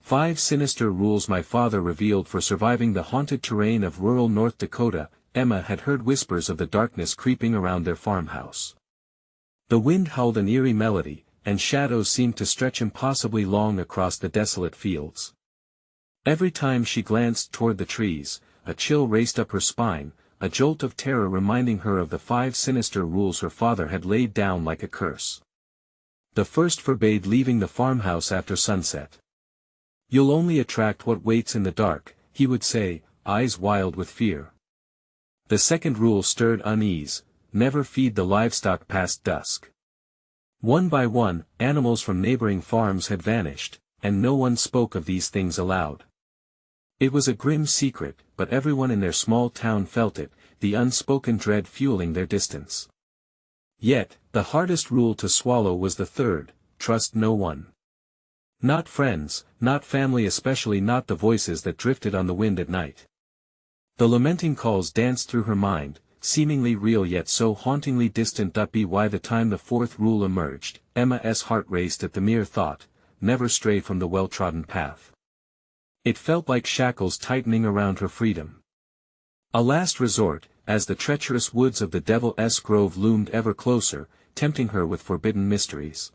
5 Sinister Rules my father revealed for surviving the haunted terrain of rural North Dakota. Emma had heard whispers of the darkness creeping around their farmhouse. The wind howled an eerie melody, and shadows seemed to stretch impossibly long across the desolate fields. Every time she glanced toward the trees, a chill raced up her spine, a jolt of terror reminding her of the 5 sinister rules her father had laid down like a curse. The first forbade leaving the farmhouse after sunset. "You'll only attract what waits in the dark," he would say, eyes wild with fear. The second rule stirred unease: never feed the livestock past dusk. One by one, animals from neighboring farms had vanished, and no one spoke of these things aloud. It was a grim secret, but everyone in their small town felt it, the unspoken dread fueling their distance. Yet, the hardest rule to swallow was the third: trust no one. Not friends, not family, especially not the voices that drifted on the wind at night. The lamenting calls danced through her mind, seemingly real yet so hauntingly distant. By the time the fourth rule emerged, Emma's heart raced at the mere thought: never stray from the well-trodden path. It felt like shackles tightening around her freedom. A last resort, as the treacherous woods of the Devil's Grove loomed ever closer, tempting her with forbidden mysteries.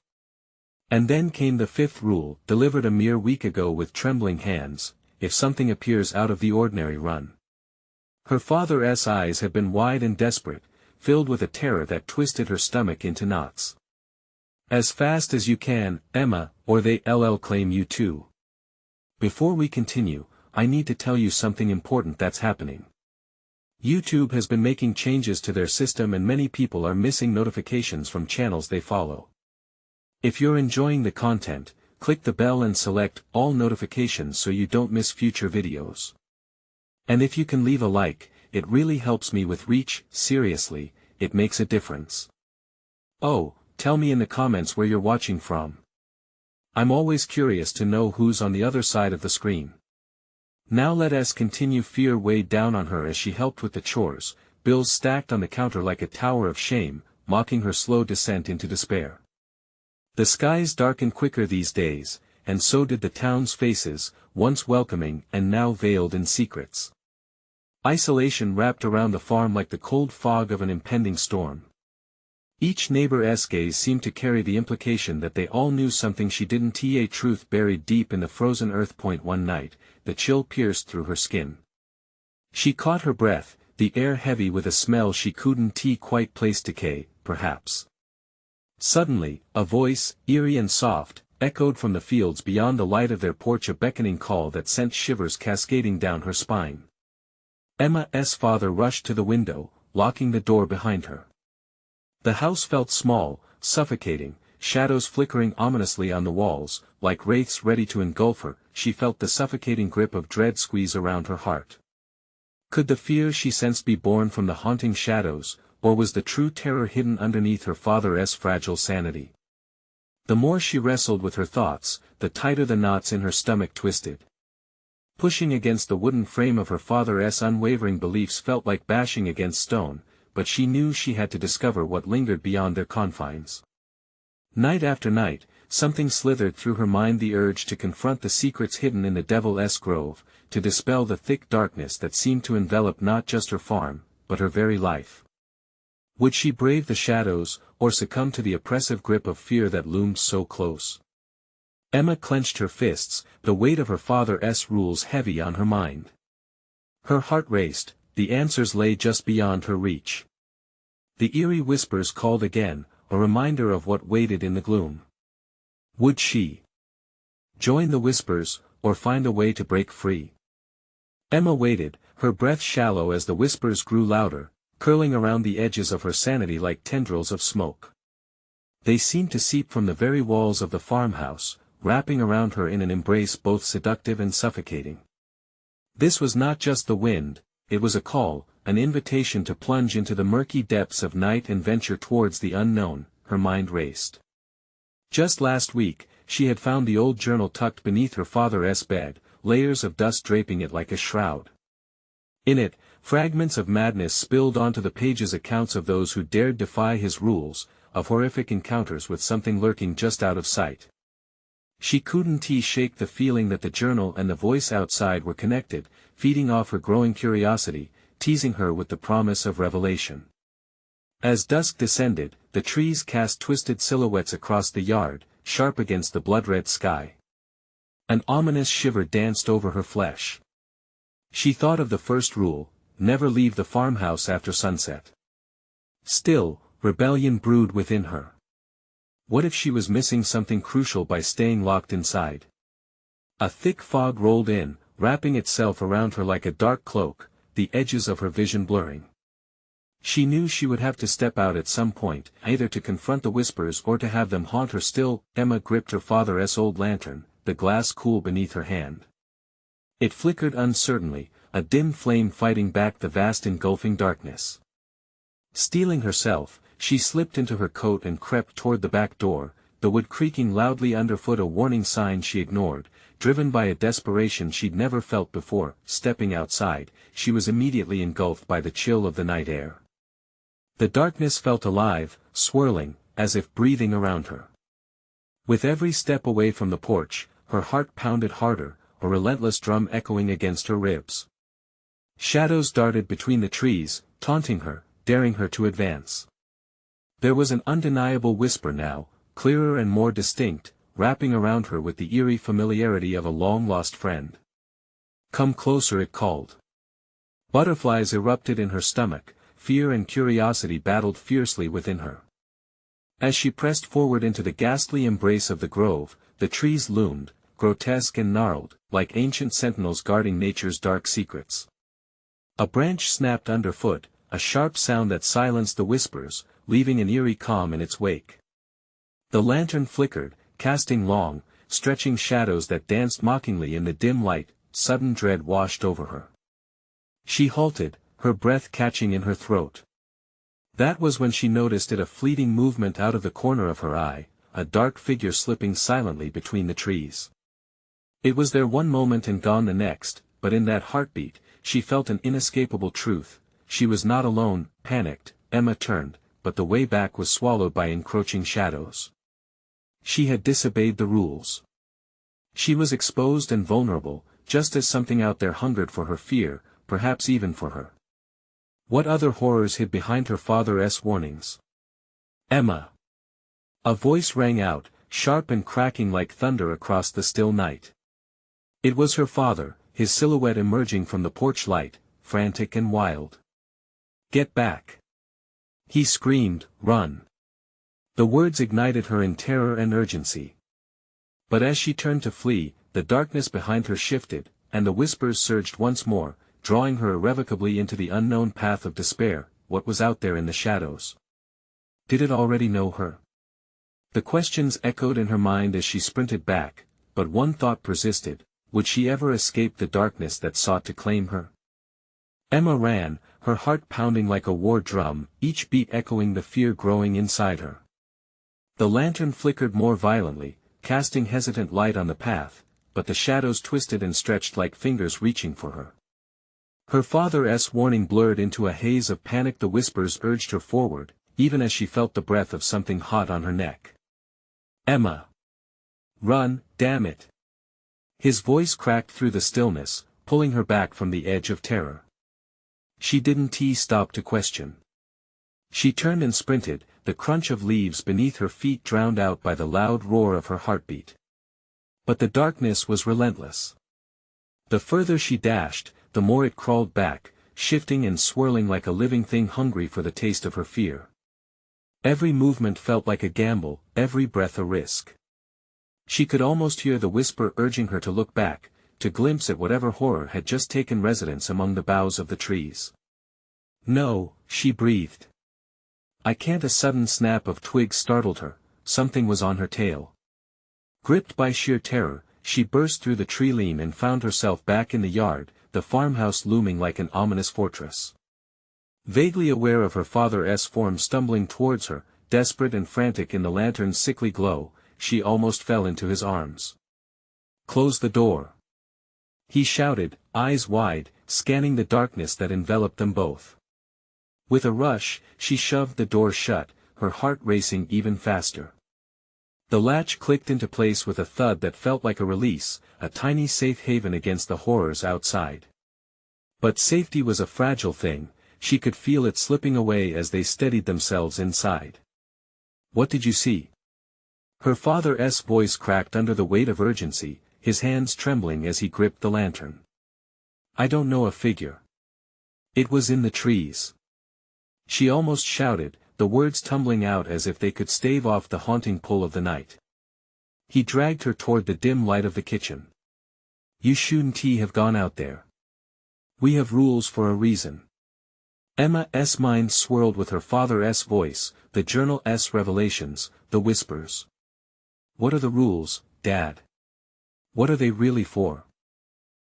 And then came the fifth rule, delivered a mere week ago with trembling hands: if something appears out of the ordinary, run. Her father's eyes had been wide and desperate, filled with a terror that twisted her stomach into knots. "As fast as you can, Emma, or they'll claim you too." Before we continue, I need to tell you something important that's happening. YouTube has been making changes to their system and many people are missing notifications from channels they follow. If you're enjoying the content, click the bell and select all notifications so you don't miss future videos. And if you can leave a like, it really helps me with reach. Seriously, it makes a difference. Oh, tell me in the comments where you're watching from. I'm always curious to know who's on the other side of the screen. Now let us continue. Fear weighed down on her as she helped with the chores, bills stacked on the counter like a tower of shame, mocking her slow descent into despair. The skies darkened quicker these days, and so did the town's faces, once welcoming and now veiled in secrets. Isolation wrapped around the farm like the cold fog of an impending storm. Each neighbor's gaze seemed to carry the implication that they all knew something she didn't. A truth buried deep in the frozen earth. One night, the chill pierced through her skin. She caught her breath, the air heavy with a smell she couldn't quite place. Decay, perhaps. Suddenly, a voice, eerie and soft, echoed from the fields beyond the light of their porch, a beckoning call that sent shivers cascading down her spine. Emma's father rushed to the window, locking the door behind her. The house felt small, suffocating, shadows flickering ominously on the walls, like wraiths ready to engulf her. She felt the suffocating grip of dread squeeze around her heart. Could the fear she sensed be born from the haunting shadows, or was the true terror hidden underneath her father's fragile sanity? The more she wrestled with her thoughts, the tighter the knots in her stomach twisted. Pushing against the wooden frame of her father's unwavering beliefs felt like bashing against stone, but she knew she had to discover what lingered beyond their confines. Night after night, something slithered through her mind: the urge to confront the secrets hidden in the Devil's Grove, to dispel the thick darkness that seemed to envelop not just her farm, but her very life. Would she brave the shadows, or succumb to the oppressive grip of fear that loomed so close? Emma clenched her fists, the weight of her father's rules heavy on her mind. Her heart raced, the answers lay just beyond her reach. The eerie whispers called again, a reminder of what waited in the gloom. Would she join the whispers, or find a way to break free? Emma waited, her breath shallow as the whispers grew louder, curling around the edges of her sanity like tendrils of smoke. They seemed to seep from the very walls of the farmhouse, wrapping around her in an embrace both seductive and suffocating. This was not just the wind, it was a call, an invitation to plunge into the murky depths of night and venture towards the unknown. Her mind raced. Just last week, she had found the old journal tucked beneath her father's bed, layers of dust draping it like a shroud. In it, fragments of madness spilled onto the pages, accounts of those who dared defy his rules, of horrific encounters with something lurking just out of sight. She couldn't shake the feeling that the journal and the voice outside were connected, feeding off her growing curiosity, teasing her with the promise of revelation. As dusk descended, the trees cast twisted silhouettes across the yard, sharp against the blood-red sky. An ominous shiver danced over her flesh. She thought of the first rule, never leave the farmhouse after sunset. Still, rebellion brewed within her. What if she was missing something crucial by staying locked inside? A thick fog rolled in, wrapping itself around her like a dark cloak, the edges of her vision blurring. She knew she would have to step out at some point, either to confront the whispers or to have them haunt her still. Emma gripped her father's old lantern, the glass cool beneath her hand. It flickered uncertainly, a dim flame fighting back the vast engulfing darkness. Steeling herself, she slipped into her coat and crept toward the back door, the wood creaking loudly underfoot, a warning sign she ignored. Driven by a desperation she'd never felt before, stepping outside, she was immediately engulfed by the chill of the night air. The darkness felt alive, swirling, as if breathing around her. With every step away from the porch, her heart pounded harder, a relentless drum echoing against her ribs. Shadows darted between the trees, taunting her, daring her to advance. There was an undeniable whisper now, clearer and more distinct, wrapping around her with the eerie familiarity of a long-lost friend. "Come closer," it called. Butterflies erupted in her stomach, fear and curiosity battled fiercely within her. As she pressed forward into the ghastly embrace of the grove, the trees loomed, grotesque and gnarled, like ancient sentinels guarding nature's dark secrets. A branch snapped underfoot, a sharp sound that silenced the whispers, leaving an eerie calm in its wake. The lantern flickered, casting long, stretching shadows that danced mockingly in the dim light. Sudden dread washed over her. She halted, her breath catching in her throat. That was when she noticed a fleeting movement out of the corner of her eye, a dark figure slipping silently between the trees. It was there one moment and gone the next, but in that heartbeat, she felt an inescapable truth. She was not alone. Panicked, Emma turned, but the way back was swallowed by encroaching shadows. She had disobeyed the rules. She was exposed and vulnerable, just as something out there hungered for her fear, perhaps even for her. What other horrors hid behind her father's warnings? "Emma!" A voice rang out, sharp and cracking like thunder across the still night. It was her father, his silhouette emerging from the porch light, frantic and wild. "Get back!" he screamed. "Run!" The words ignited her in terror and urgency. But as she turned to flee, the darkness behind her shifted, and the whispers surged once more, drawing her irrevocably into the unknown path of despair. What was out there in the shadows? Did it already know her? The questions echoed in her mind as she sprinted back, but one thought persisted: would she ever escape the darkness that sought to claim her? Emma ran, her heart pounding like a war drum, each beat echoing the fear growing inside her. The lantern flickered more violently, casting hesitant light on the path, but the shadows twisted and stretched like fingers reaching for her. Her father's warning blurred into a haze of panic. The whispers urged her forward, even as she felt the breath of something hot on her neck. "Emma! Run, damn it!" His voice cracked through the stillness, pulling her back from the edge of terror. She didn't stop to question. She turned and sprinted, the crunch of leaves beneath her feet drowned out by the loud roar of her heartbeat. But the darkness was relentless. The further she dashed, the more it crawled back, shifting and swirling like a living thing hungry for the taste of her fear. Every movement felt like a gamble, every breath a risk. She could almost hear the whisper urging her to look back, to glimpse at whatever horror had just taken residence among the boughs of the trees. "No," she breathed. "I can't." A sudden snap of twigs startled her. Something was on her tail. Gripped by sheer terror, she burst through the tree line and found herself back in the yard, the farmhouse looming like an ominous fortress. Vaguely aware of her father's form stumbling towards her, desperate and frantic in the lantern's sickly glow, she almost fell into his arms. "Close the door!" he shouted, eyes wide, scanning the darkness that enveloped them both. With a rush, she shoved the door shut, her heart racing even faster. The latch clicked into place with a thud that felt like a release, a tiny safe haven against the horrors outside. But safety was a fragile thing, she could feel it slipping away as they steadied themselves inside. "What did you see?" Her father's voice cracked under the weight of urgency, his hands trembling as he gripped the lantern. "I don't know, a figure. It was in the trees." She almost shouted, the words tumbling out as if they could stave off the haunting pull of the night. He dragged her toward the dim light of the kitchen. "You shouldn't have gone out there. We have rules for a reason." Emma's mind swirled with her father's voice, the journal's revelations, the whispers. "What are the rules, Dad? What are they really for?"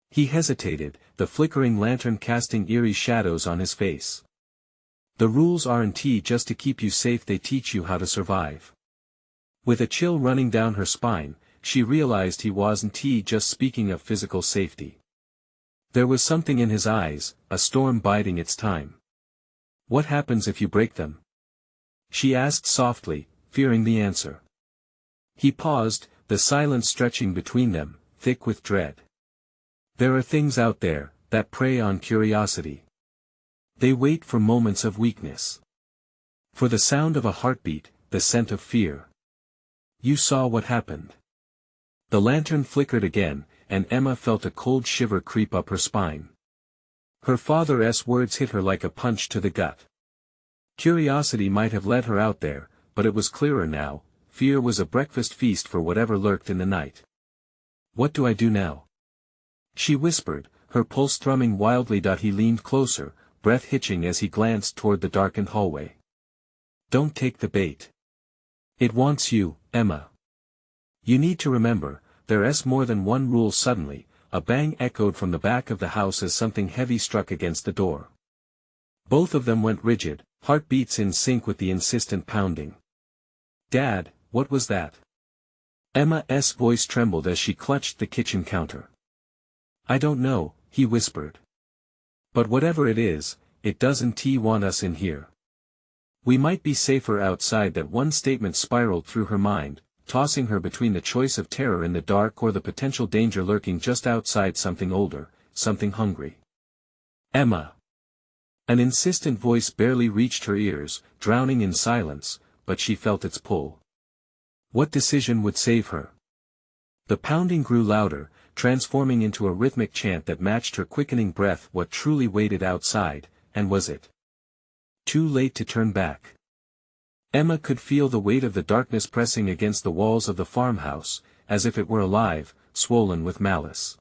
He hesitated, the flickering lantern casting eerie shadows on his face. "The rules aren't just to keep you safe, they teach you how to survive." With a chill running down her spine, she realized he wasn't just speaking of physical safety. There was something in his eyes, a storm biding its time. "What happens if you break them?" she asked softly, fearing the answer. He paused, the silence stretching between them, thick with dread. "There are things out there that prey on curiosity. They wait for moments of weakness. For the sound of a heartbeat, the scent of fear. You saw what happened." The lantern flickered again, and Emma felt a cold shiver creep up her spine. Her father's words hit her like a punch to the gut. Curiosity might have led her out there, but it was clearer now, fear was a breakfast feast for whatever lurked in the night. "What do I do now?" she whispered, her pulse thrumming wildly. He leaned closer, breath hitching as he glanced toward the darkened hallway. "Don't take the bait. It wants you, Emma. You need to remember, there's more than one rule." Suddenly, a bang echoed from the back of the house as something heavy struck against the door. Both of them went rigid, heartbeats in sync with the insistent pounding. "Dad, what was that?" Emma's voice trembled as she clutched the kitchen counter. "I don't know," he whispered. "But whatever it is, it doesn't want us in here. We might be safer outside." That one statement spiraled through her mind, tossing her between the choice of terror in the dark or the potential danger lurking just outside. Something older, something hungry. "Emma." An insistent voice barely reached her ears, drowning in silence, but she felt its pull. What decision would save her? The pounding grew louder, transforming into a rhythmic chant that matched her quickening breath. What truly waited outside, and was it too late to turn back? Emma could feel the weight of the darkness pressing against the walls of the farmhouse, as if it were alive, swollen with malice.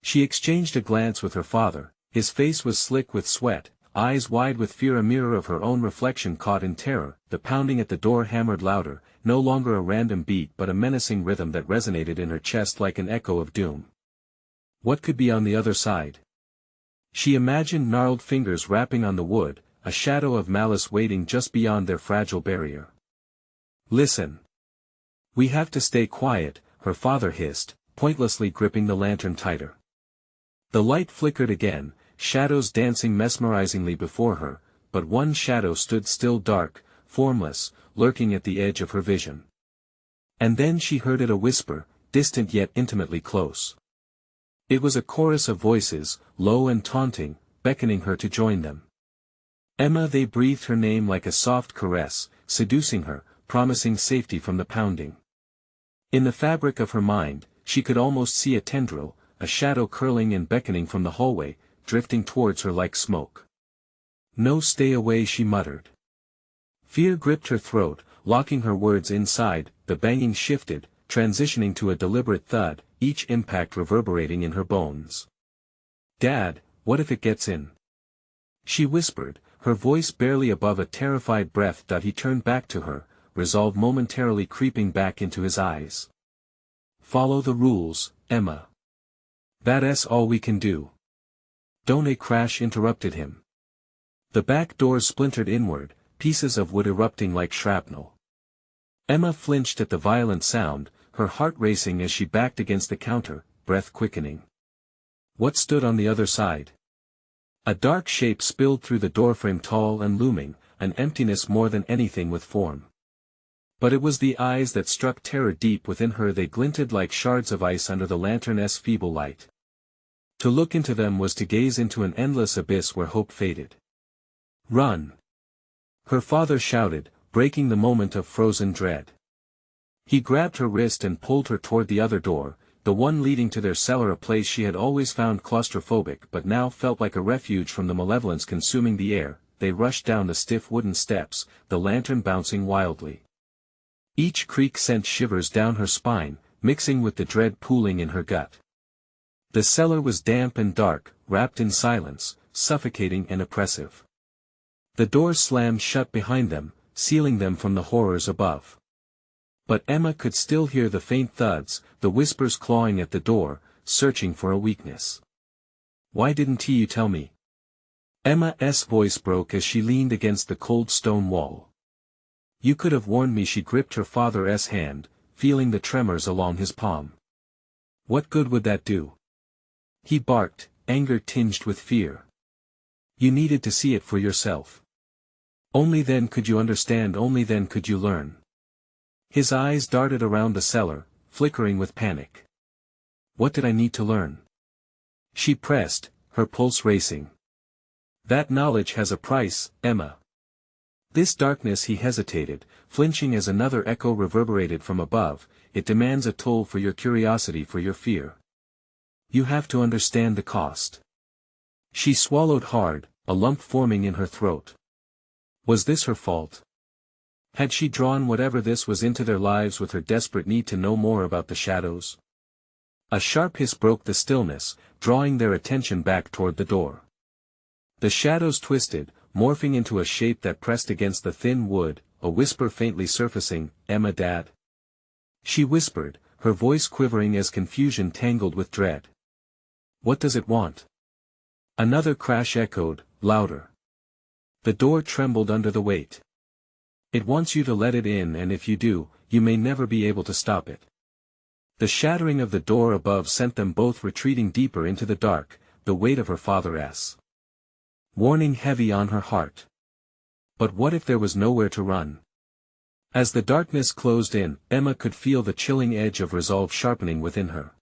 She exchanged a glance with her father, his face was slick with sweat, eyes wide with fear. A mirror of her own reflection caught in terror. The pounding at the door hammered louder, no longer a random beat but a menacing rhythm that resonated in her chest like an echo of doom. What could be on the other side? She imagined gnarled fingers rapping on the wood, a shadow of malice waiting just beyond their fragile barrier. "Listen. We have to stay quiet," her father hissed, pointlessly gripping the lantern tighter. The light flickered again, shadows dancing mesmerizingly before her, but one shadow stood still, dark, formless, lurking at the edge of her vision. And then she heard it, a whisper, distant yet intimately close. It was a chorus of voices, low and taunting, beckoning her to join them. Emma, they breathed her name like a soft caress, seducing her, promising safety from the pounding. In the fabric of her mind, she could almost see a tendril, a shadow curling and beckoning from the hallway, drifting towards her like smoke. "No, stay away," she muttered. Fear gripped her throat, locking her words inside. The banging shifted, transitioning to a deliberate thud, each impact reverberating in her bones. "Dad, what if it gets in?" she whispered, her voice barely above a terrified breath. He turned back to her, resolve momentarily creeping back into his eyes. "Follow the rules, Emma. That's all we can do." "Don't." A crash interrupted him. The back door splintered inward, pieces of wood erupting like shrapnel. Emma flinched at the violent sound, her heart racing as she backed against the counter, breath quickening. What stood on the other side? A dark shape spilled through the doorframe, tall and looming, an emptiness more than anything with form. But it was the eyes that struck terror deep within her. They glinted like shards of ice under the lantern's feeble light. To look into them was to gaze into an endless abyss where hope faded. "Run!" her father shouted, breaking the moment of frozen dread. He grabbed her wrist and pulled her toward the other door, the one leading to their cellar, a place she had always found claustrophobic but now felt like a refuge from the malevolence consuming the air. They rushed down the stiff wooden steps, the lantern bouncing wildly. Each creak sent shivers down her spine, mixing with the dread pooling in her gut. The cellar was damp and dark, wrapped in silence, suffocating and oppressive. The doors slammed shut behind them, sealing them from the horrors above. But Emma could still hear the faint thuds, the whispers clawing at the door, searching for a weakness. "Why didn't you tell me?" Emma's voice broke as she leaned against the cold stone wall. "You could have warned me." She gripped her father's hand, feeling the tremors along his palm. "What good would that do?" he barked, anger tinged with fear. "You needed to see it for yourself. Only then could you understand, only then could you learn." His eyes darted around the cellar, flickering with panic. "What did I need to learn?" she pressed, her pulse racing. "That knowledge has a price, Emma." This darkness, he hesitated, flinching as another echo reverberated from above. "It demands a toll for your curiosity, for your fear. You have to understand the cost." She swallowed hard, a lump forming in her throat. Was this her fault? Had she drawn whatever this was into their lives with her desperate need to know more about the shadows? A sharp hiss broke the stillness, drawing their attention back toward the door. The shadows twisted, morphing into a shape that pressed against the thin wood, a whisper faintly surfacing. "Emma, Dad?" she whispered, her voice quivering as confusion tangled with dread. "What does it want?" Another crash echoed, louder. The door trembled under the weight. "It wants you to let it in, and if you do, you may never be able to stop it." The shattering of the door above sent them both retreating deeper into the dark, the weight of her father's warning heavy on her heart. But what if there was nowhere to run? As the darkness closed in, Emma could feel the chilling edge of resolve sharpening within her.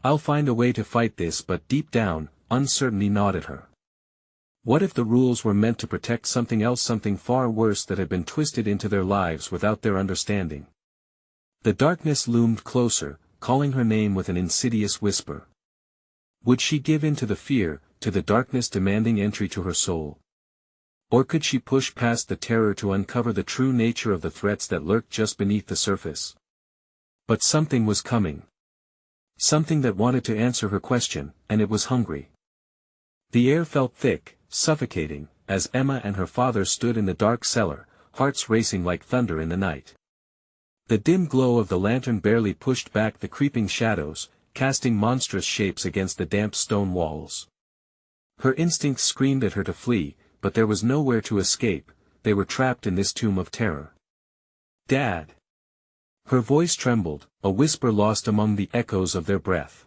"I'll find a way to fight this," but deep down, uncertainty gnawed at her. What if the rules were meant to protect something else, something far worse that had been twisted into their lives without their understanding? The darkness loomed closer, calling her name with an insidious whisper. Would she give in to the fear, to the darkness demanding entry to her soul? Or could she push past the terror to uncover the true nature of the threats that lurked just beneath the surface? But something was coming. Something that wanted to answer her question, and it was hungry. The air felt thick, suffocating, as Emma and her father stood in the dark cellar, hearts racing like thunder in the night. The dim glow of the lantern barely pushed back the creeping shadows, casting monstrous shapes against the damp stone walls. Her instincts screamed at her to flee, but there was nowhere to escape. They were trapped in this tomb of terror. "Dad!" Her voice trembled, a whisper lost among the echoes of their breath.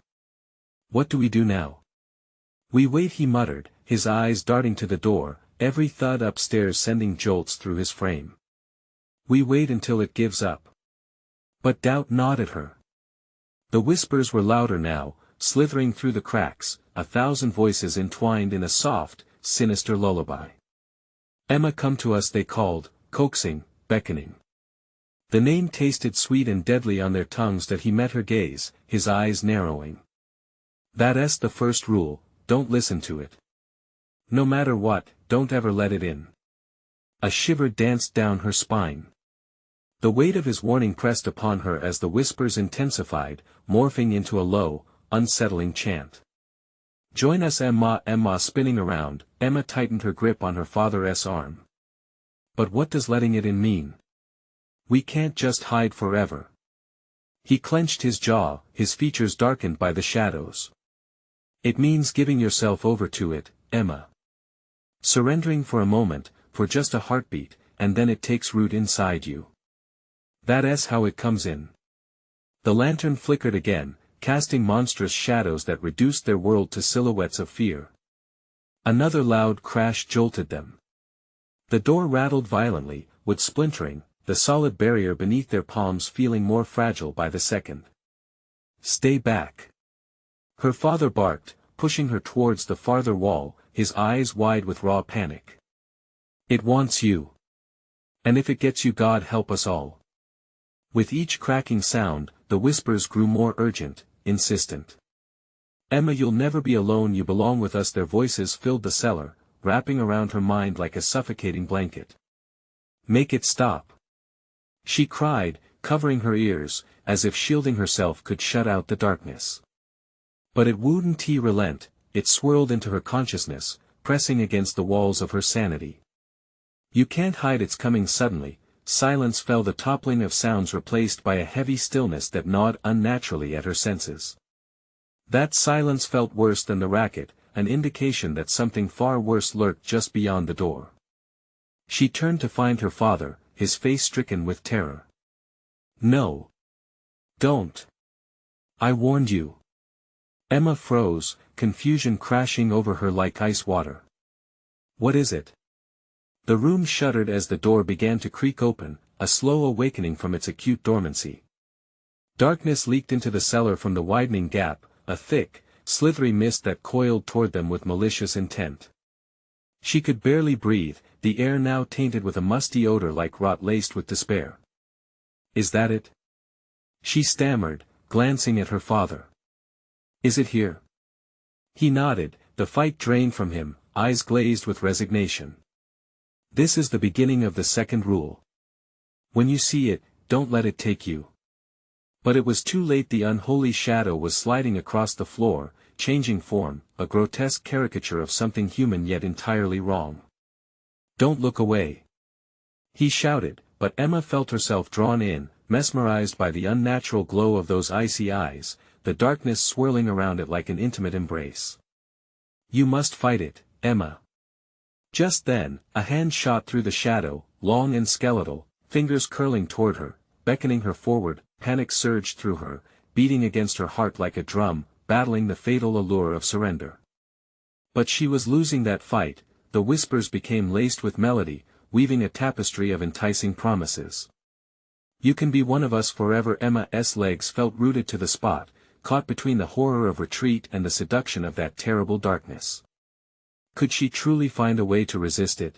"What do we do now?" "We wait," he muttered, his eyes darting to the door, every thud upstairs sending jolts through his frame. "We wait until it gives up." But doubt gnawed at her. The whispers were louder now, slithering through the cracks, 1,000 voices entwined in a soft, sinister lullaby. "Emma, come to us," they called, coaxing, beckoning. The name tasted sweet and deadly on their tongues that he met her gaze, his eyes narrowing. "That's the first rule, don't listen to it. No matter what, don't ever let it in." A shiver danced down her spine. The weight of his warning pressed upon her as the whispers intensified, morphing into a low, unsettling chant. "Join us, Emma." Emma spinning around, Emma tightened her grip on her father's arm. "But what does letting it in mean? We can't just hide forever." He clenched his jaw, his features darkened by the shadows. "It means giving yourself over to it, Emma. Surrendering for a moment, for just a heartbeat, and then it takes root inside you. That's how it comes in." The lantern flickered again, casting monstrous shadows that reduced their world to silhouettes of fear. Another loud crash jolted them. The door rattled violently, wood splintering, the solid barrier beneath their palms feeling more fragile by the second. "Stay back!" her father barked, pushing her towards the farther wall, his eyes wide with raw panic. "It wants you. And if it gets you, God help us all." With each cracking sound, the whispers grew more urgent, insistent. "Emma, you'll never be alone, you belong with us." Their voices filled the cellar, wrapping around her mind like a suffocating blanket. "Make it stop!" she cried, covering her ears, as if shielding herself could shut out the darkness. But it wouldn't relent. It swirled into her consciousness, pressing against the walls of her sanity. "You can't hide, it's coming." Suddenly, silence fell, the toppling of sounds replaced by a heavy stillness that gnawed unnaturally at her senses. That silence felt worse than the racket, an indication that something far worse lurked just beyond the door. She turned to find her father, his face stricken with terror. "No. Don't. I warned you." Emma froze, confusion crashing over her like ice water. "What is it?" The room shuddered as the door began to creak open, a slow awakening from its acute dormancy. Darkness leaked into the cellar from the widening gap, a thick, slithery mist that coiled toward them with malicious intent. She could barely breathe, the air now tainted with a musty odor like rot laced with despair. "Is that it?" she stammered, glancing at her father. "Is it here?" He nodded, the fight drained from him, eyes glazed with resignation. "This is the beginning of the second rule. When you see it, don't let it take you." But it was too late. The unholy shadow was sliding across the floor, changing form, a grotesque caricature of something human yet entirely wrong. "Don't look away!" he shouted, but Emma felt herself drawn in, mesmerized by the unnatural glow of those icy eyes, the darkness swirling around it like an intimate embrace. "You must fight it, Emma." Just then, a hand shot through the shadow, long and skeletal, fingers curling toward her, beckoning her forward. Panic surged through her, beating against her heart like a drum, battling the fatal allure of surrender. But she was losing that fight. The whispers became laced with melody, weaving a tapestry of enticing promises. "You can be one of us forever." Emma's legs felt rooted to the spot, caught between the horror of retreat and the seduction of that terrible darkness. Could she truly find a way to resist it?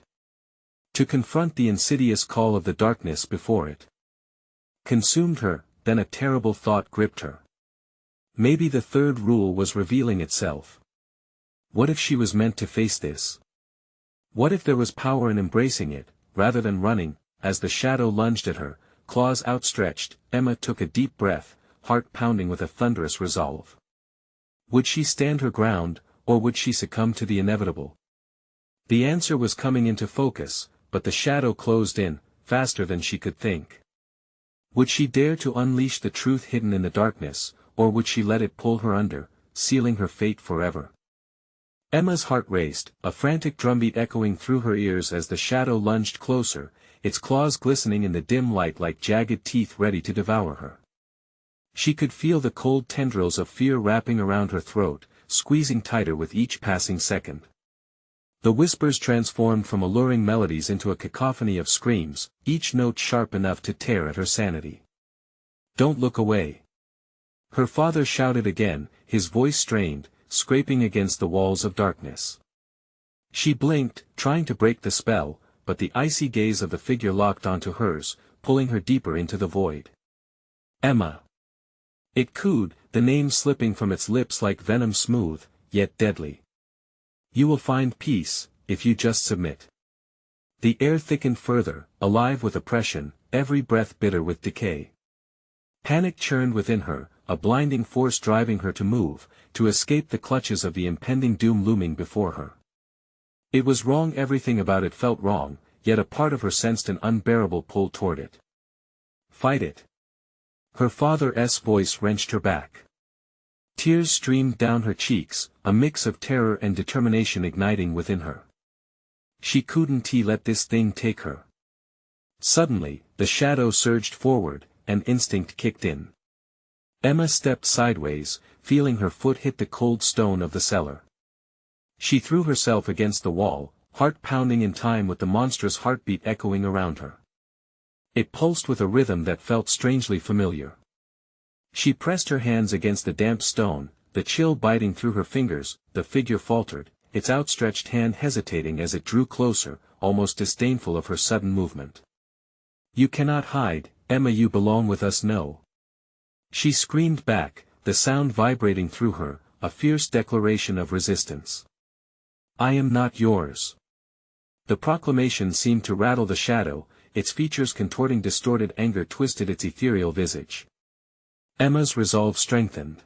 To confront the insidious call of the darkness before it consumed her? Then a terrible thought gripped her. Maybe the third rule was revealing itself. What if she was meant to face this? What if there was power in embracing it, rather than running? As the shadow lunged at her, claws outstretched, Emma took a deep breath, heart pounding with a thunderous resolve. Would she stand her ground, or would she succumb to the inevitable? The answer was coming into focus, but the shadow closed in, faster than she could think. Would she dare to unleash the truth hidden in the darkness, or would she let it pull her under, sealing her fate forever? Emma's heart raced, a frantic drumbeat echoing through her ears as the shadow lunged closer, its claws glistening in the dim light like jagged teeth ready to devour her. She could feel the cold tendrils of fear wrapping around her throat, squeezing tighter with each passing second. The whispers transformed from alluring melodies into a cacophony of screams, each note sharp enough to tear at her sanity. "Don't look away!" her father shouted again, his voice strained, scraping against the walls of darkness. She blinked, trying to break the spell, but the icy gaze of the figure locked onto hers, pulling her deeper into the void. "Emma!" it cooed, the name slipping from its lips like venom, smooth, yet deadly. "You will find peace, if you just submit." The air thickened further, alive with oppression, every breath bitter with decay. Panic churned within her, a blinding force driving her to move, to escape the clutches of the impending doom looming before her. It was wrong, everything about it felt wrong, yet a part of her sensed an unbearable pull toward it. "Fight it!" her father's voice wrenched her back. Tears streamed down her cheeks, a mix of terror and determination igniting within her. She couldn't let this thing take her. Suddenly, the shadow surged forward, and instinct kicked in. Emma stepped sideways, feeling her foot hit the cold stone of the cellar. She threw herself against the wall, heart pounding in time with the monstrous heartbeat echoing around her. It pulsed with a rhythm that felt strangely familiar. She pressed her hands against the damp stone, the chill biting through her fingers. The figure faltered, its outstretched hand hesitating as it drew closer, almost disdainful of her sudden movement. "You cannot hide, Emma, you belong with us, no." She screamed back, the sound vibrating through her, a fierce declaration of resistance. "I am not yours." The proclamation seemed to rattle the shadow, its features contorting distorted anger twisted its ethereal visage. Emma's resolve strengthened.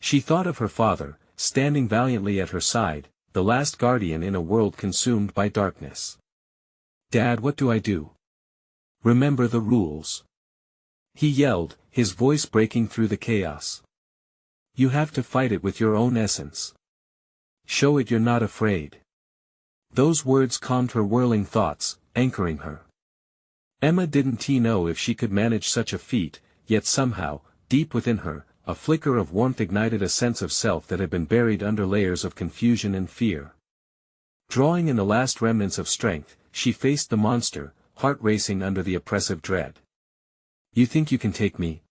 She thought of her father, standing valiantly at her side, the last guardian in a world consumed by darkness. "Dad, what do I do?" "Remember the rules," he yelled, his voice breaking through the chaos. "You have to fight it with your own essence. Show it you're not afraid." Those words calmed her whirling thoughts, anchoring her. Emma didn't know if she could manage such a feat, yet somehow, deep within her, a flicker of warmth ignited a sense of self that had been buried under layers of confusion and fear. Drawing in the last remnants of strength, she faced the monster, heart racing under the oppressive dread. "You think you can take me?"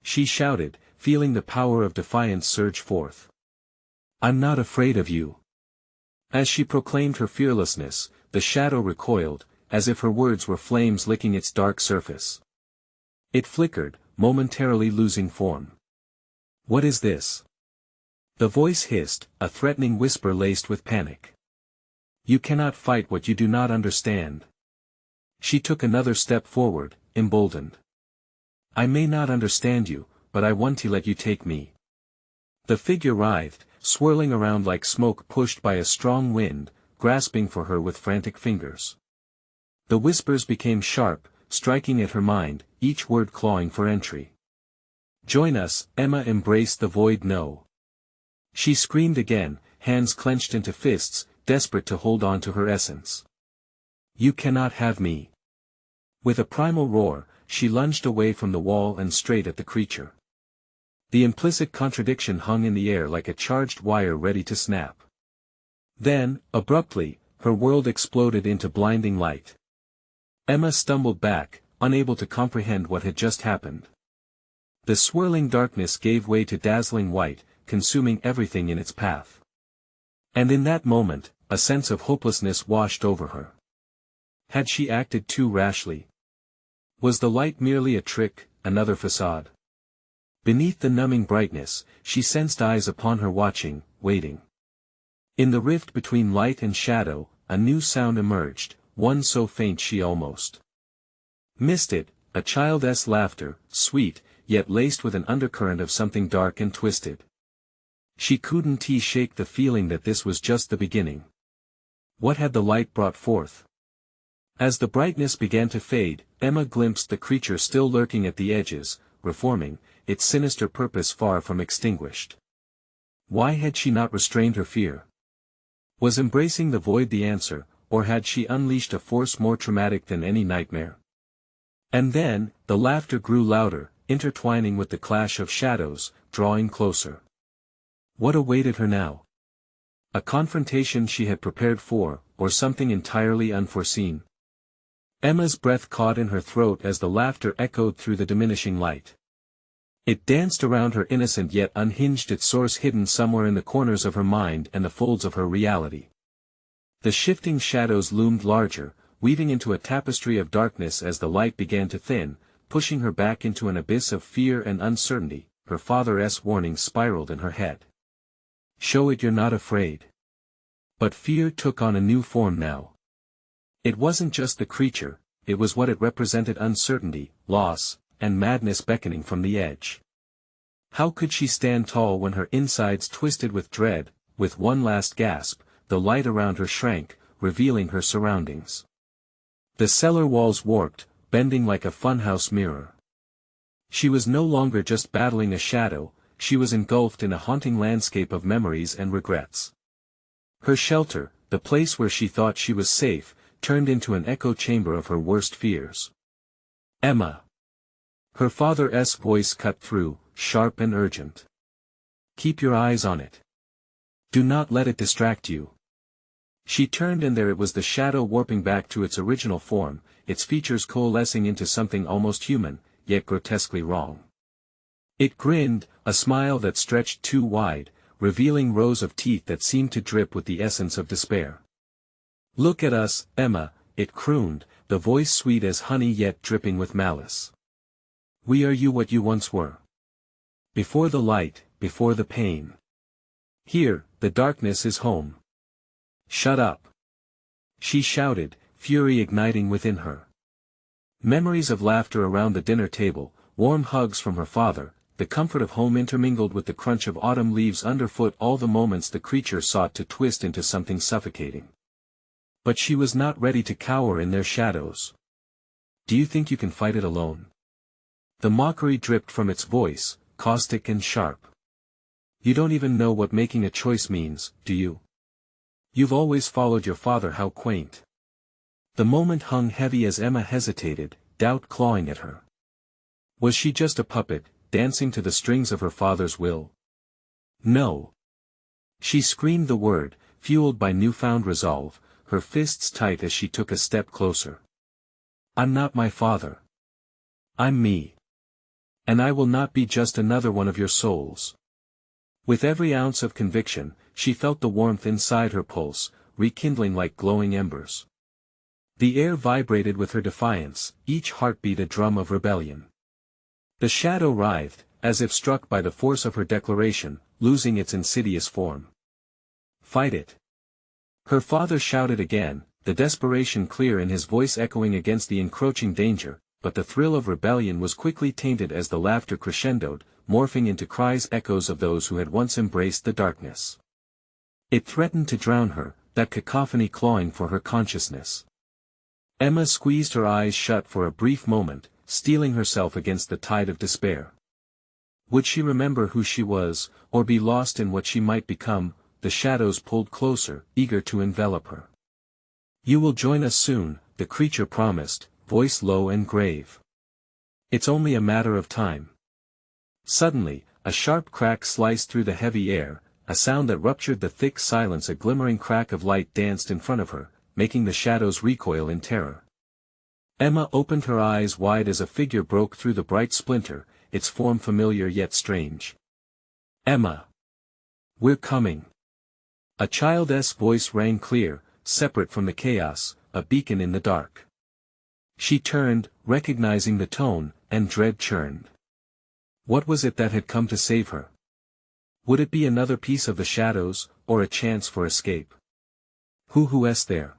she shouted, feeling the power of defiance surge forth. "I'm not afraid of you." As she proclaimed her fearlessness, the shadow recoiled, as if her words were flames licking its dark surface. It flickered, momentarily losing form. "What is this?" the voice hissed, a threatening whisper laced with panic. "You cannot fight what you do not understand." She took another step forward, emboldened. "I may not understand you, but I want to let you take me." The figure writhed, swirling around like smoke pushed by a strong wind, grasping for her with frantic fingers. The whispers became sharp, striking at her mind, each word clawing for entry. "Join us," Emma embraced the void no. She screamed again, hands clenched into fists, desperate to hold on to her essence. "You cannot have me." With a primal roar, she lunged away from the wall and straight at the creature. The implicit contradiction hung in the air like a charged wire ready to snap. Then, abruptly, her world exploded into blinding light. Emma stumbled back, unable to comprehend what had just happened. The swirling darkness gave way to dazzling white, consuming everything in its path. And in that moment, a sense of hopelessness washed over her. Had she acted too rashly? Was the light merely a trick, another facade? Beneath the numbing brightness, she sensed eyes upon her watching, waiting. In the rift between light and shadow, a new sound emerged, one so faint she almost missed it, a child's laughter, sweet, yet laced with an undercurrent of something dark and twisted. She couldn't shake the feeling that this was just the beginning. What had the light brought forth? As the brightness began to fade, Emma glimpsed the creature still lurking at the edges, reforming, its sinister purpose far from extinguished. Why had she not restrained her fear? Was embracing the void the answer, or had she unleashed a force more traumatic than any nightmare? And then, the laughter grew louder, intertwining with the clash of shadows, drawing closer. What awaited her now? A confrontation she had prepared for, or something entirely unforeseen? Emma's breath caught in her throat as the laughter echoed through the diminishing light. It danced around her innocent yet unhinged, its source hidden somewhere in the corners of her mind and the folds of her reality. The shifting shadows loomed larger, weaving into a tapestry of darkness as the light began to thin, pushing her back into an abyss of fear and uncertainty. Her father's warning spiraled in her head. "Show it you're not afraid." But fear took on a new form now. It wasn't just the creature, it was what it represented: uncertainty, loss, and madness beckoning from the edge. How could she stand tall when her insides twisted with dread? With one last gasp, the light around her shrank, revealing her surroundings. The cellar walls warped, bending like a funhouse mirror. She was no longer just battling a shadow, she was engulfed in a haunting landscape of memories and regrets. Her shelter, the place where she thought she was safe, turned into an echo chamber of her worst fears. "Emma!" Her father's voice cut through, sharp and urgent. "Keep your eyes on it. Do not let it distract you." She turned and there it was, the shadow warping back to its original form, its features coalescing into something almost human, yet grotesquely wrong. It grinned, a smile that stretched too wide, revealing rows of teeth that seemed to drip with the essence of despair. "Look at us, Emma," it crooned, the voice sweet as honey yet dripping with malice. "We are you, what you once were. Before the light, before the pain. Here, the darkness is home. Shut up!" she shouted, fury igniting within her. Memories of laughter around the dinner table, warm hugs from her father, the comfort of home intermingled with the crunch of autumn leaves underfoot, all the moments the creature sought to twist into something suffocating. But she was not ready to cower in their shadows. "Do you think you can fight it alone?" The mockery dripped from its voice, caustic and sharp. "You don't even know what making a choice means, do you? You've always followed your father." How quaint. The moment hung heavy as Emma hesitated, doubt clawing at her. Was she just a puppet, dancing to the strings of her father's will? No. She screamed the word, fueled by newfound resolve, her fists tight as she took a step closer. "I'm not my father. I'm me. And I will not be just another one of your souls." With every ounce of conviction, she felt the warmth inside her pulse, rekindling like glowing embers. The air vibrated with her defiance, each heartbeat a drum of rebellion. The shadow writhed, as if struck by the force of her declaration, losing its insidious form. "Fight it!" her father shouted again, the desperation clear in his voice echoing against the encroaching danger, but the thrill of rebellion was quickly tainted as the laughter crescendoed, morphing into cries, echoes of those who had once embraced the darkness. It threatened to drown her, that cacophony clawing for her consciousness. Emma squeezed her eyes shut for a brief moment, steeling herself against the tide of despair. Would she remember who she was, or be lost in what she might become? The shadows pulled closer, eager to envelop her. "You will join us soon," the creature promised, voice low and grave. "It's only a matter of time." Suddenly, a sharp crack sliced through the heavy air, a sound that ruptured the thick silence. A glimmering crack of light danced in front of her, making the shadows recoil in terror. Emma opened her eyes wide as a figure broke through the bright splinter, its form familiar yet strange. "Emma! We're coming!" A child's voice rang clear, separate from the chaos, a beacon in the dark. She turned, recognizing the tone, and dread churned. What was it that had come to save her? Would it be another piece of the shadows, or a chance for escape? Who's there?"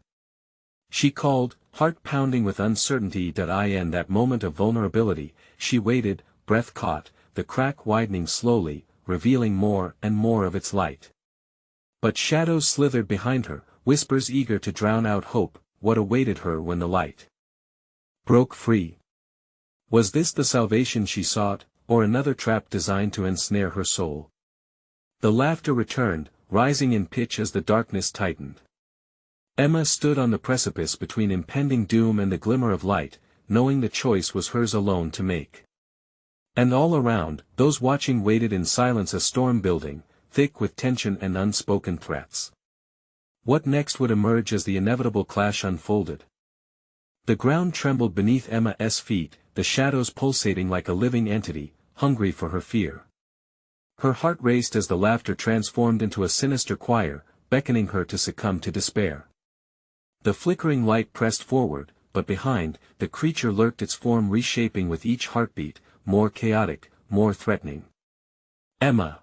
she called, heart pounding with uncertainty. In that moment of vulnerability, she waited, breath caught, the crack widening slowly, revealing more and more of its light. But shadows slithered behind her, whispers eager to drown out hope. What awaited her when the light broke free? Was this the salvation she sought, or another trap designed to ensnare her soul? The laughter returned, rising in pitch as the darkness tightened. Emma stood on the precipice between impending doom and the glimmer of light, knowing the choice was hers alone to make. And all around, those watching waited in silence, a storm building, thick with tension and unspoken threats. What next would emerge as the inevitable clash unfolded? The ground trembled beneath Emma's feet, the shadows pulsating like a living entity, hungry for her fear. Her heart raced as the laughter transformed into a sinister choir, beckoning her to succumb to despair. The flickering light pressed forward, but behind, the creature lurked, its form reshaping with each heartbeat, more chaotic, more threatening. "Emma!"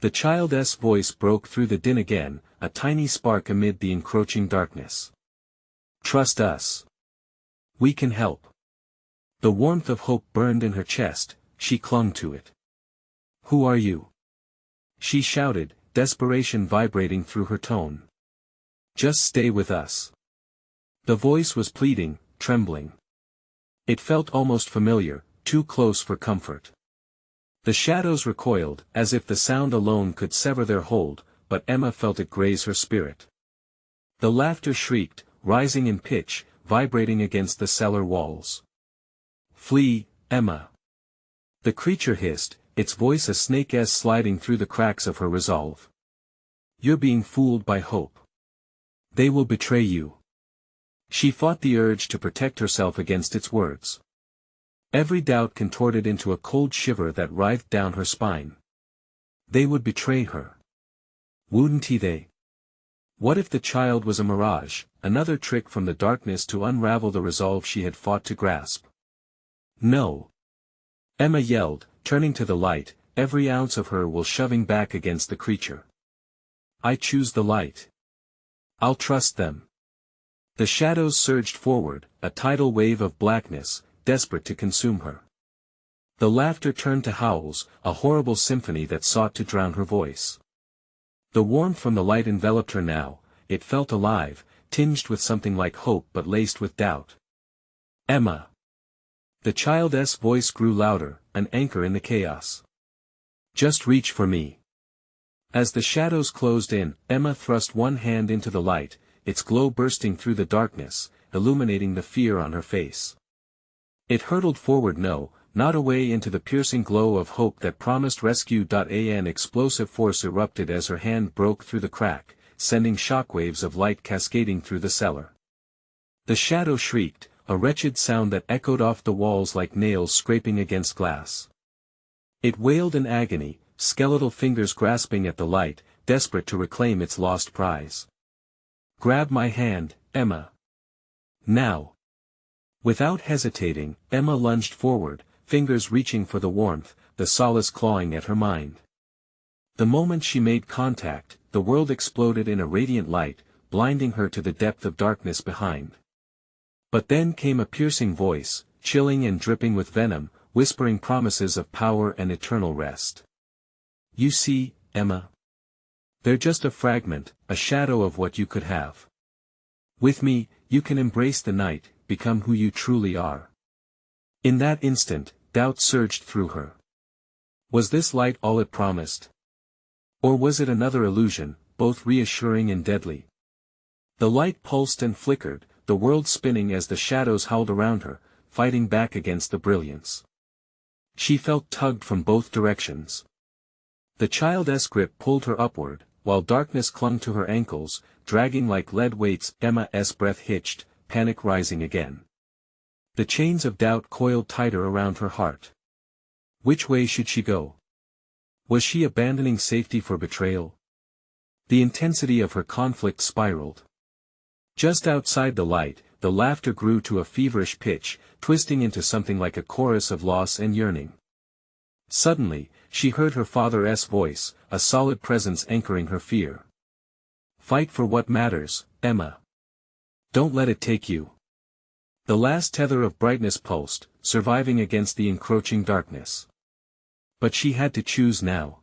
The child's voice broke through the din again, a tiny spark amid the encroaching darkness. "Trust us. We can help." The warmth of hope burned in her chest, she clung to it. "Who are you?" she shouted, desperation vibrating through her tone. "Just stay with us." The voice was pleading, trembling. It felt almost familiar, too close for comfort. The shadows recoiled, as if the sound alone could sever their hold, but Emma felt it graze her spirit. The laughter shrieked, rising in pitch, vibrating against the cellar walls. "Flee, Emma!" the creature hissed, its voice a snake's sliding through the cracks of her resolve. "You're being fooled by hope. They will betray you. She fought the urge to protect herself against its words. Every doubt contorted into a cold shiver that writhed down her spine. They would betray her. Wouldn't they? What if the child was a mirage, another trick from the darkness to unravel the resolve she had fought to grasp? No. Emma yelled, turning to the light, every ounce of her will shoving back against the creature. I choose the light. I'll trust them. The shadows surged forward, a tidal wave of blackness, desperate to consume her. The laughter turned to howls, a horrible symphony that sought to drown her voice. The warmth from the light enveloped her now, it felt alive, tinged with something like hope but laced with doubt. Emma. The child's voice grew louder, an anchor in the chaos. Just reach for me. As the shadows closed in, Emma thrust one hand into the light, its glow bursting through the darkness, illuminating the fear on her face. It hurtled forward, not away into the piercing glow of hope that promised rescue. An explosive force erupted as her hand broke through the crack, sending shockwaves of light cascading through the cellar. The shadow shrieked, a wretched sound that echoed off the walls like nails scraping against glass. It wailed in agony, skeletal fingers grasping at the light, desperate to reclaim its lost prize. Grab my hand, Emma. Now. Without hesitating, Emma lunged forward, fingers reaching for the warmth, the solace clawing at her mind. The moment she made contact, the world exploded in a radiant light, blinding her to the depth of darkness behind. But then came a piercing voice, chilling and dripping with venom, whispering promises of power and eternal rest. You see, Emma? They're just a fragment, a shadow of what you could have. With me, you can embrace the night, become who you truly are. In that instant, doubt surged through her. Was this light all it promised? Or was it another illusion, both reassuring and deadly? The light pulsed and flickered, the world spinning as the shadows howled around her, fighting back against the brilliance. She felt tugged from both directions. The child's grip pulled her upward, while darkness clung to her ankles, dragging like lead weights. Emma's breath hitched, panic rising again. The chains of doubt coiled tighter around her heart. Which way should she go? Was she abandoning safety for betrayal? The intensity of her conflict spiraled. Just outside the light, the laughter grew to a feverish pitch, twisting into something like a chorus of loss and yearning. Suddenly, she heard her father's voice, a solid presence anchoring her fear. Fight for what matters, Emma. Don't let it take you. The last tether of brightness pulsed, surviving against the encroaching darkness. But she had to choose now.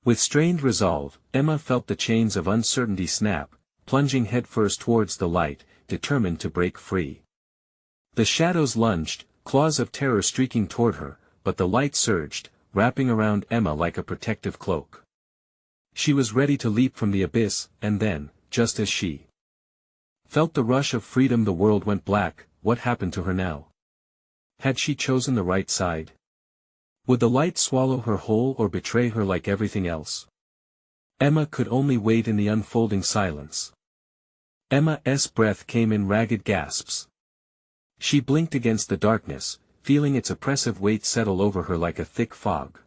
With strained resolve, Emma felt the chains of uncertainty snap, plunging headfirst towards the light, determined to break free. The shadows lunged, claws of terror streaking toward her, but the light surged, wrapping around Emma like a protective cloak. She was ready to leap from the abyss, and then, just as she felt the rush of freedom, the world went black. What happened to her now? Had she chosen the right side? Would the light swallow her whole or betray her like everything else? Emma could only wait in the unfolding silence. Emma's breath came in ragged gasps. She blinked against the darkness, feeling its oppressive weight settle over her like a thick fog.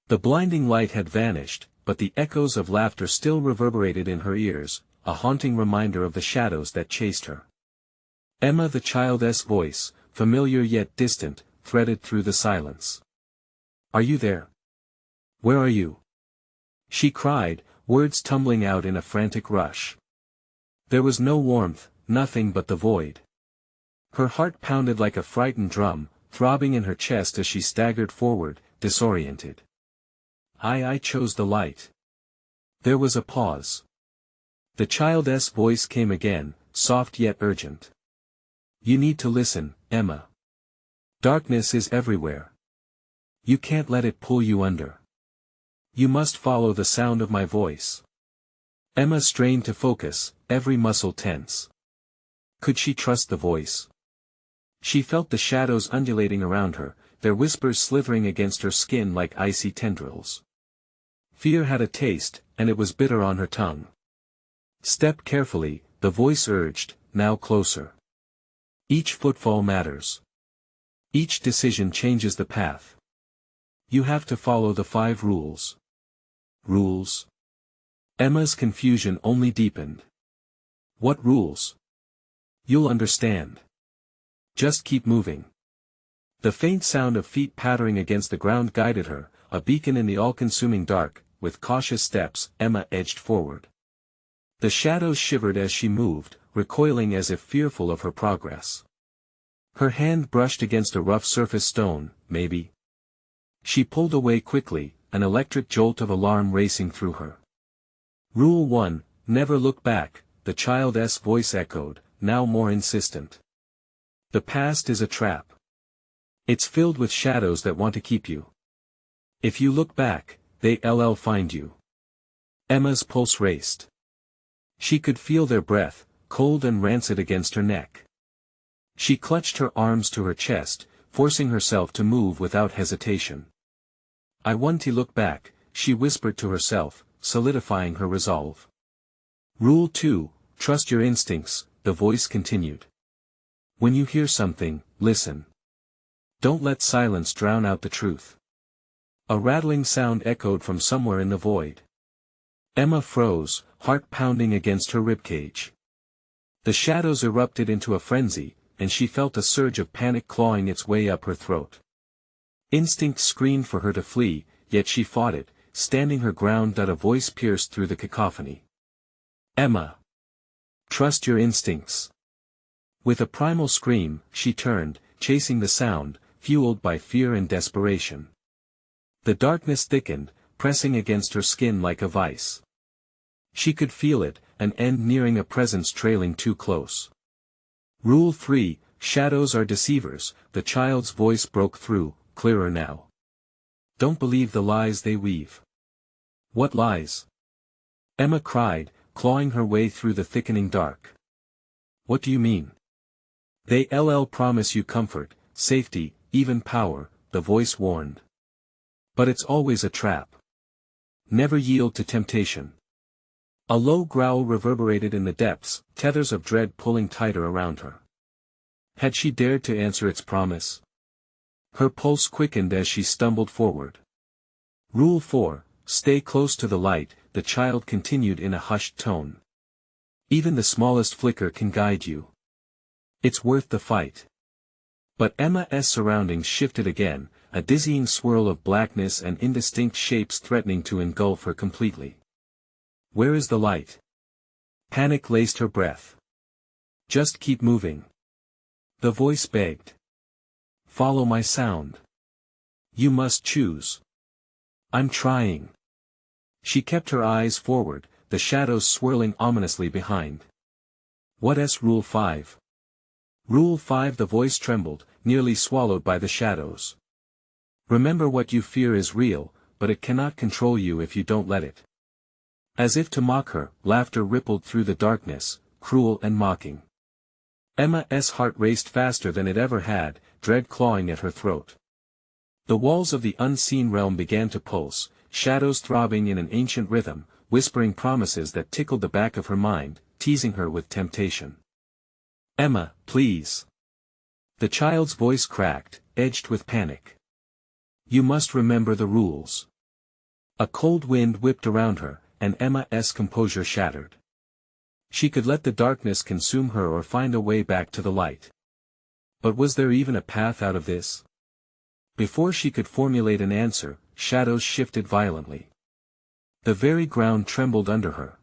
The blinding light had vanished, but the echoes of laughter still reverberated in her ears, a haunting reminder of the shadows that chased her. Emma, the child's voice, familiar yet distant, threaded through the silence. Are you there? Where are you? She cried, words tumbling out in a frantic rush. There was no warmth, nothing but the void. Her heart pounded like a frightened drum, throbbing in her chest as she staggered forward, disoriented. I chose the light. There was a pause. The child's voice came again, soft yet urgent. You need to listen, Emma. Darkness is everywhere. You can't let it pull you under. You must follow the sound of my voice. Emma strained to focus, every muscle tense. Could she trust the voice? She felt the shadows undulating around her, their whispers slithering against her skin like icy tendrils. Fear had a taste, and it was bitter on her tongue. Step carefully, the voice urged, now closer. Each footfall matters. Each decision changes the path. You have to follow the 5 rules. Rules? Emma's confusion only deepened. What rules? You'll understand. Just keep moving. The faint sound of feet pattering against the ground guided her, a beacon in the all-consuming dark. With cautious steps, Emma edged forward. The shadows shivered as she moved, recoiling as if fearful of her progress. Her hand brushed against a rough surface stone, maybe. She pulled away quickly, an electric jolt of alarm racing through her. Rule 1, never look back, the child's voice echoed, now more insistent. The past is a trap. It's filled with shadows that want to keep you. If you look back, they'll find you. Emma's pulse raced. She could feel their breath, cold and rancid against her neck. She clutched her arms to her chest, forcing herself to move without hesitation. I want to look back, she whispered to herself, solidifying her resolve. Rule 2, trust your instincts, the voice continued. When you hear something, listen. Don't let silence drown out the truth. A rattling sound echoed from somewhere in the void. Emma froze, heart pounding against her ribcage. The shadows erupted into a frenzy, and she felt a surge of panic clawing its way up her throat. Instinct screamed for her to flee, yet she fought it, standing her ground. A voice pierced through the cacophony. Emma! Trust your instincts. With a primal scream, she turned, chasing the sound, fueled by fear and desperation. The darkness thickened, pressing against her skin like a vice. She could feel it, an end nearing, a presence trailing too close. Rule 3, shadows are deceivers, the child's voice broke through, clearer now. Don't believe the lies they weave. What lies? Emma cried, clawing her way through the thickening dark. What do you mean? They'll promise you comfort, safety, even power, the voice warned. But it's always a trap. Never yield to temptation. A low growl reverberated in the depths, tethers of dread pulling tighter around her. Had she dared to answer its promise? Her pulse quickened as she stumbled forward. Rule 4, stay close to the light, the child continued in a hushed tone. Even the smallest flicker can guide you. It's worth the fight. But Emma's surroundings shifted again, a dizzying swirl of blackness and indistinct shapes threatening to engulf her completely. Where is the light? Panic laced her breath. Just keep moving. The voice begged. Follow my sound. You must choose. I'm trying. She kept her eyes forward, the shadows swirling ominously behind. What's Rule 5? Rule 5, the voice trembled, nearly swallowed by the shadows. Remember, what you fear is real, but it cannot control you if you don't let it. As if to mock her, laughter rippled through the darkness, cruel and mocking. Emma's heart raced faster than it ever had, dread clawing at her throat. The walls of the unseen realm began to pulse, shadows throbbing in an ancient rhythm, whispering promises that tickled the back of her mind, teasing her with temptation. Emma, please. The child's voice cracked, edged with panic. You must remember the rules. A cold wind whipped around her, and Emma's composure shattered. She could let the darkness consume her or find a way back to the light. But was there even a path out of this? Before she could formulate an answer, shadows shifted violently. The very ground trembled under her.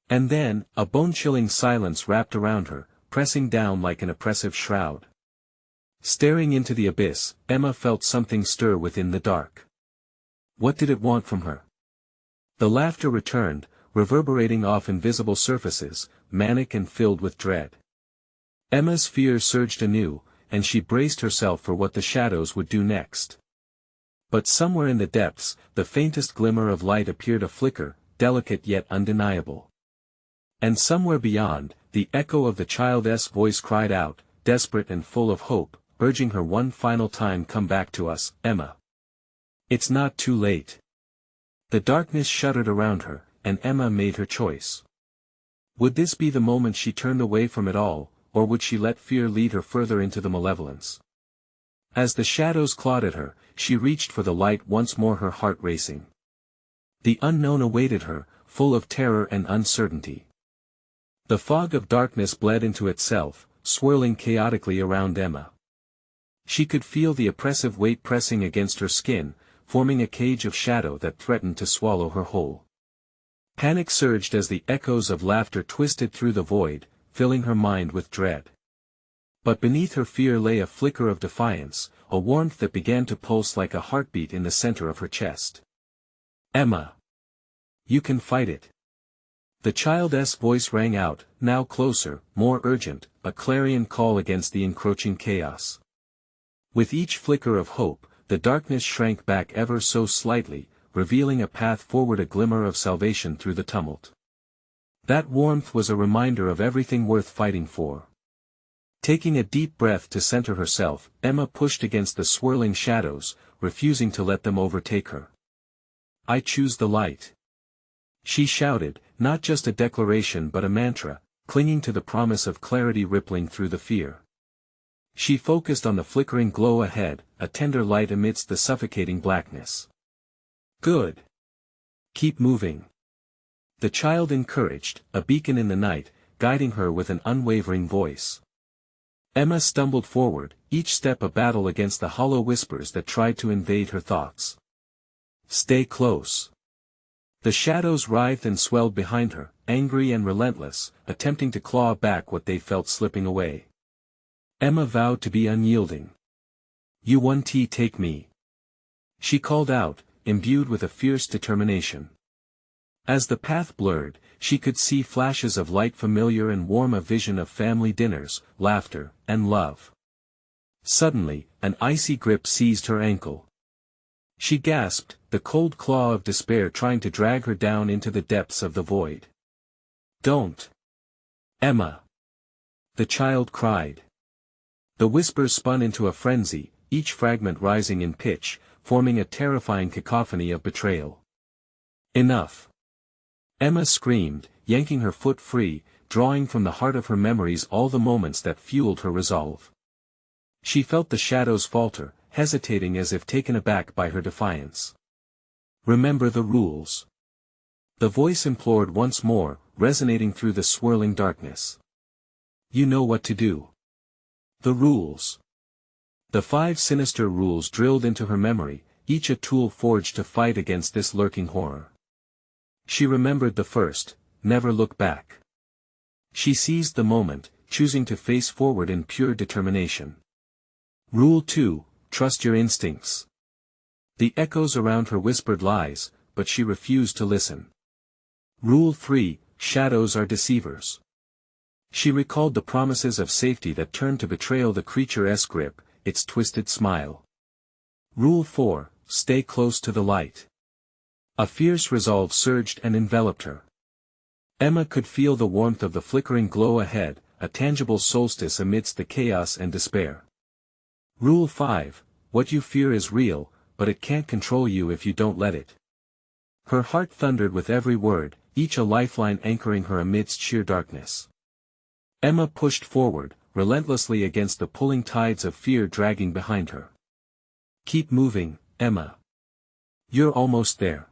And then, a bone-chilling silence wrapped around her, pressing down like an oppressive shroud. Staring into the abyss, Emma felt something stir within the dark. What did it want from her? The laughter returned, reverberating off invisible surfaces, manic and filled with dread. Emma's fear surged anew, and she braced herself for what the shadows would do next. But somewhere in the depths, the faintest glimmer of light appeared, a flicker, delicate yet undeniable. And somewhere beyond, the echo of the child's voice cried out, desperate and full of hope, urging her one final time, come back to us, Emma. It's not too late. The darkness shuddered around her, and Emma made her choice. Would this be the moment she turned away from it all, or would she let fear lead her further into the malevolence? As the shadows clawed at her, she reached for the light once more, her heart racing. The unknown awaited her, full of terror and uncertainty. The fog of darkness bled into itself, swirling chaotically around Emma. She could feel the oppressive weight pressing against her skin, forming a cage of shadow that threatened to swallow her whole. Panic surged as the echoes of laughter twisted through the void, filling her mind with dread. But beneath her fear lay a flicker of defiance, a warmth that began to pulse like a heartbeat in the center of her chest. "Emma! You can fight it." The child's voice rang out, now closer, more urgent, a clarion call against the encroaching chaos. With each flicker of hope, the darkness shrank back ever so slightly, revealing a path forward, a glimmer of salvation through the tumult. That warmth was a reminder of everything worth fighting for. Taking a deep breath to center herself, Emma pushed against the swirling shadows, refusing to let them overtake her. "I choose the light," she shouted, not just a declaration but a mantra, clinging to the promise of clarity rippling through the fear. She focused on the flickering glow ahead, a tender light amidst the suffocating blackness. "Good. Keep moving," the child encouraged, a beacon in the night, guiding her with an unwavering voice. Emma stumbled forward, each step a battle against the hollow whispers that tried to invade her thoughts. "Stay close." The shadows writhed and swelled behind her, angry and relentless, attempting to claw back what they felt slipping away. Emma vowed to be unyielding. "You won't take me," she called out, imbued with a fierce determination. As the path blurred, she could see flashes of light, familiar and warm, a vision of family dinners, laughter, and love. Suddenly, an icy grip seized her ankle. She gasped, the cold claw of despair trying to drag her down into the depths of the void. "Don't! Emma!" the child cried. The whispers spun into a frenzy, each fragment rising in pitch, forming a terrifying cacophony of betrayal. "Enough!" Emma screamed, yanking her foot free, drawing from the heart of her memories all the moments that fueled her resolve. She felt the shadows falter, hesitating as if taken aback by her defiance. "Remember the rules," the voice implored once more, resonating through the swirling darkness. "You know what to do." The rules. The 5 sinister rules drilled into her memory, each a tool forged to fight against this lurking horror. She remembered the first: never look back. She seized the moment, choosing to face forward in pure determination. Rule 2: trust your instincts. The echoes around her whispered lies, but she refused to listen. Rule 3: shadows are deceivers. She recalled the promises of safety that turned to betrayal, the creature's grip, its twisted smile. Rule 4: stay close to the light. A fierce resolve surged and enveloped her. Emma could feel the warmth of the flickering glow ahead, a tangible solstice amidst the chaos and despair. Rule 5: what you fear is real, but it can't control you if you don't let it. Her heart thundered with every word, each a lifeline anchoring her amidst sheer darkness. Emma pushed forward, relentlessly against the pulling tides of fear dragging behind her. "Keep moving, Emma. You're almost there,"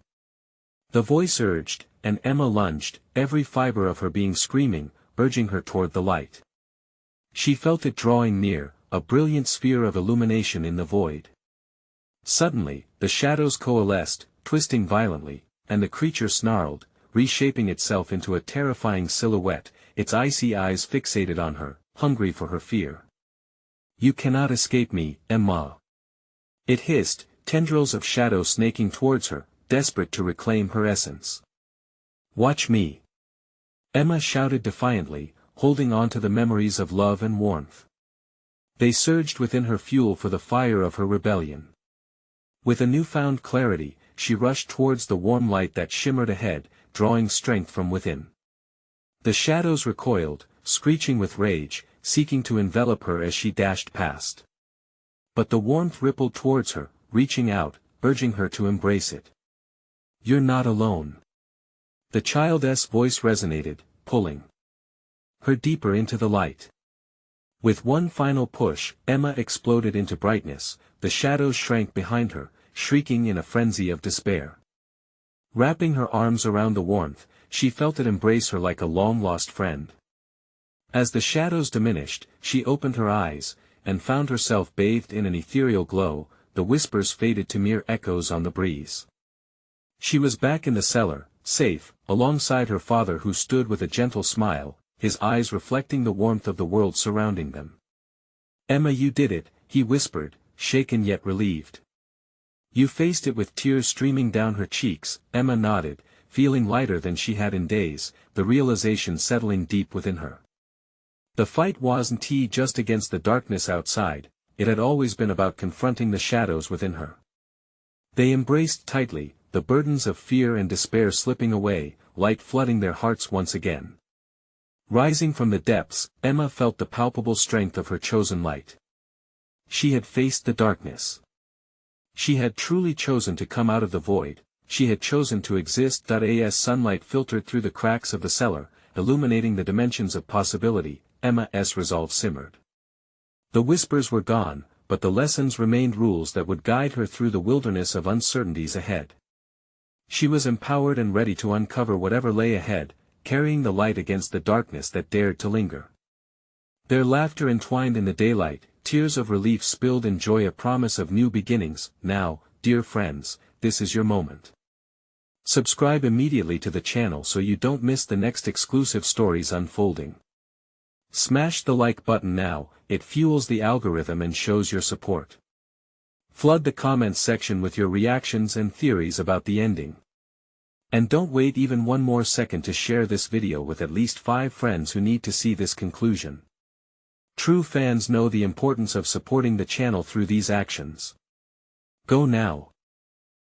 the voice urged, and Emma lunged, every fiber of her being screaming, urging her toward the light. She felt it drawing near, a brilliant sphere of illumination in the void. Suddenly, the shadows coalesced, twisting violently, and the creature snarled, reshaping itself into a terrifying silhouette, its icy eyes fixated on her, hungry for her fear. "You cannot escape me, Emma," it hissed, tendrils of shadow snaking towards her, desperate to reclaim her essence. "Watch me," Emma shouted defiantly, holding on to the memories of love and warmth. They surged within her, fuel for the fire of her rebellion. With a newfound clarity, she rushed towards the warm light that shimmered ahead, drawing strength from within. The shadows recoiled, screeching with rage, seeking to envelop her as she dashed past. But the warmth rippled towards her, reaching out, urging her to embrace it. "You're not alone." The child's voice resonated, pulling. her deeper into the light. With one final push, Emma exploded into brightness, the shadows shrank behind her, shrieking in a frenzy of despair. Wrapping her arms around the warmth, she felt it embrace her like a long-lost friend. As the shadows diminished, she opened her eyes, and found herself bathed in an ethereal glow, the whispers faded to mere echoes on the breeze. She was back in the cellar, safe, alongside her father who stood with a gentle smile, his eyes reflecting the warmth of the world surrounding them. "Emma, you did it," he whispered, shaken yet relieved. "You faced it with tears streaming down her cheeks." Emma nodded, feeling lighter than she had in days, the realization settling deep within her. The fight wasn't just against the darkness outside, it had always been about confronting the shadows within her. They embraced tightly, the burdens of fear and despair slipping away, light flooding their hearts once again. Rising from the depths, Emma felt the palpable strength of her chosen light. She had faced the darkness. She had truly chosen to come out of the void, she had chosen to exist. As sunlight filtered through the cracks of the cellar, illuminating the dimensions of possibility, Emma's resolve simmered. The whispers were gone, but the lessons remained, rules that would guide her through the wilderness of uncertainties ahead. She was empowered and ready to uncover whatever lay ahead, carrying the light against the darkness that dared to linger. Their laughter entwined in the daylight, tears of relief spilled in joy, a promise of new beginnings. Now, dear friends, this is your moment. Subscribe immediately to the channel so you don't miss the next exclusive stories unfolding. Smash the like button now, it fuels the algorithm and shows your support. Flood the comments section with your reactions and theories about the ending. And don't wait even one more second to share this video with at least 5 friends who need to see this conclusion. True fans know the importance of supporting the channel through these actions. Go now.